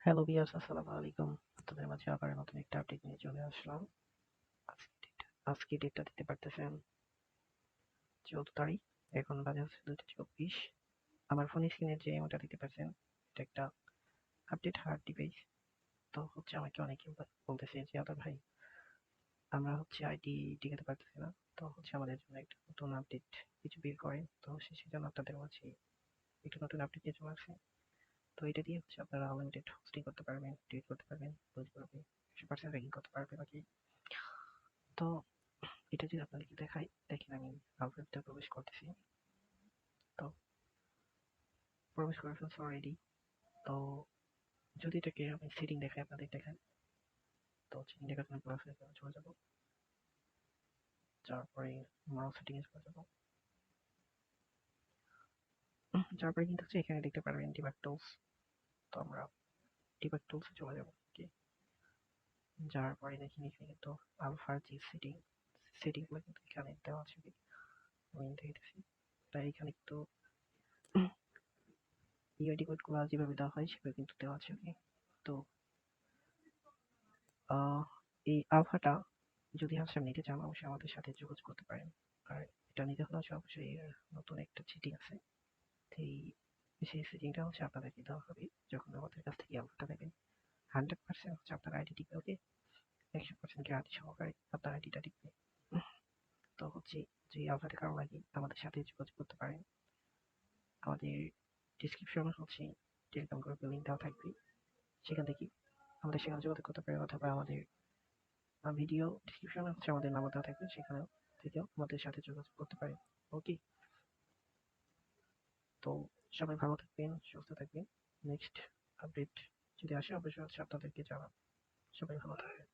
Hello viewers, আসসালামু আলাইকুম। আপনাদের মাঝে আবার নতুন একটা আপডেট নিয়ে চলে আসলাম। আজকে ডেটটা দিতে পারতেছেন 14 তারিখ। এখন বাজে হচ্ছে 2টা 24। আমার ফোন স্ক্রিনে যে এমনটা দিতে পারছেন, এটা একটা আপডেট হার্ড ডিভাইস। তো হচ্ছে আমাকে অনেকে বলতেছে যে আদর ভাই, আমরা হচ্ছে আইডি টিকাতে পারতেছি না। তো হচ্ছে আমাদের জন্য একটা নতুন আপডেট কিছু বের করেন। তো সেজন্য আপনাদের মাঝে একটা নতুন আপডেট নিয়ে চলে আসছে। তো এটা দিয়ে হচ্ছে আপনারা আনলিমিটেড হোস্টিং করতে পারবেন, ডিলিট করতে পারবেন, লুজ করবে, 100% র্যাগিং করতে পারবেন নাকি। তো এটা যদি আপনাদেরকে দেখাই, দেখেন আমি আলফাবেটটা প্রবেশ করতেছি। তো প্রবেশ করে ফেলছি অলরেডি। তো যদি এটাকে আমি সেটিং দেখাই, আপনাদের দেখাই। তো সেটিং দেখার জন্য প্রসেসে চলে যাব। যাওয়ার পরে মাউস সেটিং এ চলে যাব। যাওয়ার পরে কিন্তু হচ্ছে এখানে দেখতে পারবেন ডিবাগ টুলস। তো আমরা ডিবাগ টুলস এ চলে যাব। ওকে, যাওয়ার পরে দেখেন এখানে কিন্তু আলফার যে সেটিং গুলো কিন্তু এখানে দেওয়া আছে। আমি দেখতেছি তাই এখানে কিন্তু ইউআইডি কোড গুলো যেভাবে দেওয়া হয় সেভাবে কিন্তু দেওয়া আছে। ওকে, তো এই আলফাটা যদি হচ্ছে নিতে চান, অবশ্যই আমাদের সাথে যোগাযোগ করতে পারেন। আর এটা নিতে হলে হচ্ছে অবশ্যই এর নতুন একটা সেটিং আছে। এই সেই সেটিংটা হচ্ছে আপনাদেরকে দেওয়া হবে যখন আমাদের কাছ থেকে আলফাটা নেবেন। 100% হচ্ছে আপনার আইডি টিপে, ওকে, 100% গ্যারান্টি সহকারে আপনার আইডিটা টিপবে। তো হচ্ছে যে আলফাটা কারো লাগে আমাদের সাথে যোগাযোগ করতে পারেন। আমাদের ডিসক্রিপশনে হচ্ছে টেলিগ্রাম গ্রুপের লিঙ্ক দেওয়া থাকবে, সেখান থেকে আমাদের সেখানে যোগাযোগ করতে পারেন, অথবা আমাদের ভিডিও ডিসক্রিপশনে হচ্ছে আমাদের নাম্বার দেওয়া থাকবে, সেখানেও থেকেও আমাদের সাথে যোগাযোগ করতে পারেন। ওকে, তো সবাই ভালো থাকবেন, সুস্থ থাকবেন। নেক্সট আপডেট যদি আসে অবশ্যই হচ্ছে আপনাদেরকে জানাবো। সবাই ভালো থাকবেন।